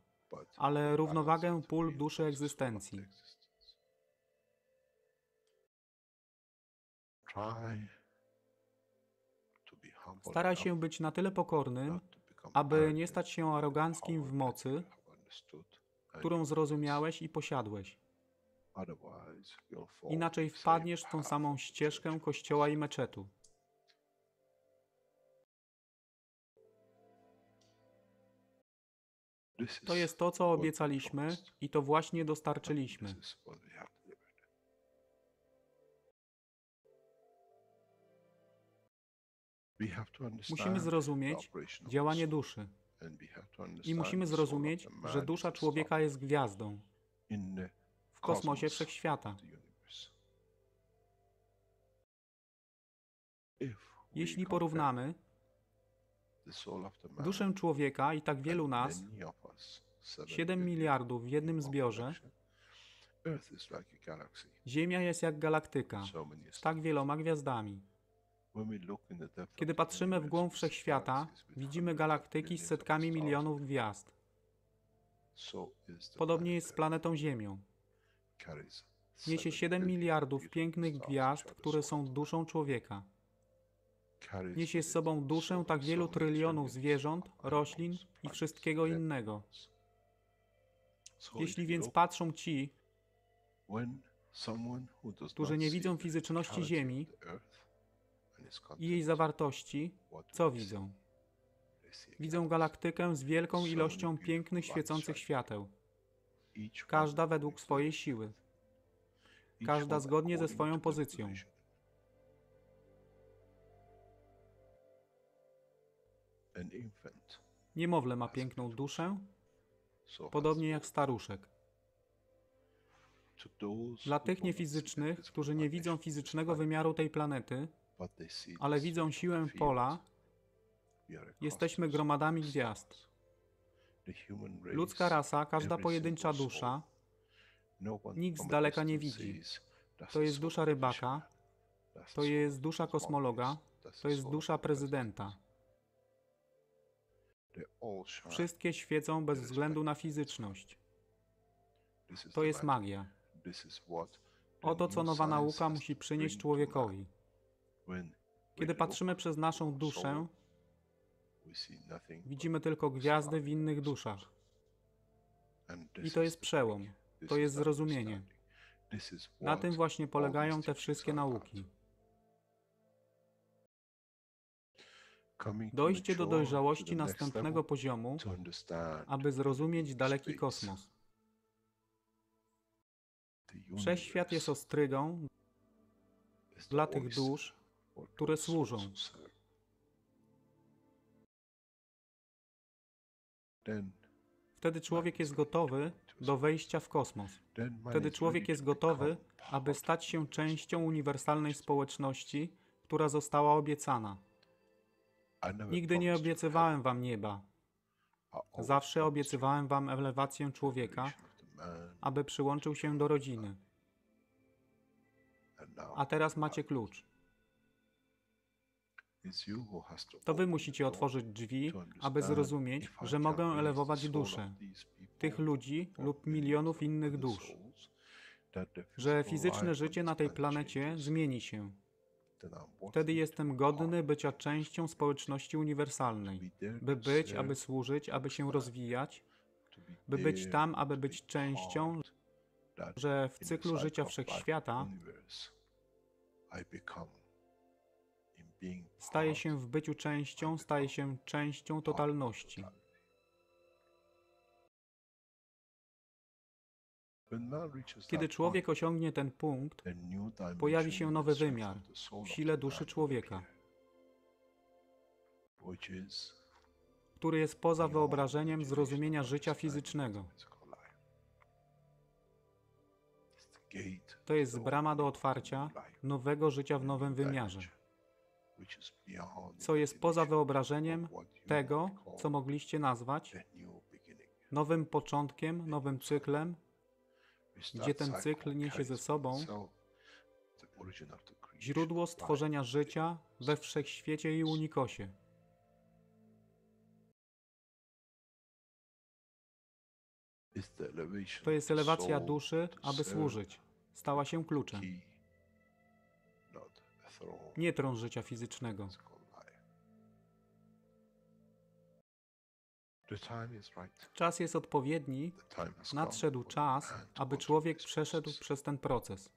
ale równowagę pól duszy egzystencji. Staraj się być na tyle pokornym, aby nie stać się aroganckim w mocy, którą zrozumiałeś i posiadłeś. Inaczej wpadniesz w tą samą ścieżkę kościoła i meczetu. To jest to, co obiecaliśmy i to właśnie dostarczyliśmy. Musimy zrozumieć działanie duszy i musimy zrozumieć, że dusza człowieka jest gwiazdą w kosmosie wszechświata. Jeśli porównamy duszę człowieka i tak wielu nas, 7 miliardów w jednym zbiorze, Ziemia jest jak galaktyka z tak wieloma gwiazdami. Kiedy patrzymy w głąb wszechświata, widzimy galaktyki z setkami milionów gwiazd. Podobnie jest z planetą Ziemią. Niesie 7 miliardów pięknych gwiazd, które są duszą człowieka. Niesie z sobą duszę tak wielu trylionów zwierząt, roślin i wszystkiego innego. Jeśli więc patrzą ci, którzy nie widzą fizyczności Ziemi i jej zawartości, co widzą? Widzą galaktykę z wielką ilością pięknych, świecących świateł. Każda według swojej siły. Każda zgodnie ze swoją pozycją. Niemowlę ma piękną duszę, podobnie jak staruszek. Dla tych niefizycznych, którzy nie widzą fizycznego wymiaru tej planety, ale widzą siłę pola, jesteśmy gromadami gwiazd. Ludzka rasa, każda pojedyncza dusza, nikt z daleka nie widzi. To jest dusza rybaka, to jest dusza kosmologa, to jest dusza prezydenta. Wszystkie świecą bez względu na fizyczność. To jest magia. Oto, co nowa nauka musi przynieść człowiekowi. Kiedy patrzymy przez naszą duszę, widzimy tylko gwiazdy w innych duszach. I to jest przełom. To jest zrozumienie. Na tym właśnie polegają te wszystkie nauki. Dojście do dojrzałości następnego poziomu, aby zrozumieć daleki kosmos. Wszechświat jest ostrygą dla tych dusz, które służą. Wtedy człowiek jest gotowy do wejścia w kosmos. Wtedy człowiek jest gotowy, aby stać się częścią uniwersalnej społeczności, która została obiecana. Nigdy nie obiecywałem wam nieba. Zawsze obiecywałem wam elewację człowieka, aby przyłączył się do rodziny. A teraz macie klucz. To wy musicie otworzyć drzwi, aby zrozumieć, że mogę elewować duszę tych ludzi lub milionów innych dusz, że fizyczne życie na tej planecie zmieni się. Wtedy jestem godny bycia częścią społeczności uniwersalnej, by być, aby służyć, aby się rozwijać, by być tam, aby być częścią, że w cyklu życia wszechświata staje się w byciu częścią, staje się częścią totalności. Kiedy człowiek osiągnie ten punkt, pojawi się nowy wymiar w sile duszy człowieka, który jest poza wyobrażeniem zrozumienia życia fizycznego. To jest brama do otwarcia nowego życia w nowym wymiarze, co jest poza wyobrażeniem tego, co mogliście nazwać nowym początkiem, nowym cyklem, gdzie ten cykl niesie ze sobą źródło stworzenia życia we wszechświecie i unikosie. To jest elewacja duszy, aby służyć. Stała się kluczem. Nie tron życia fizycznego. Czas jest odpowiedni, nadszedł czas, aby człowiek przeszedł przez ten proces.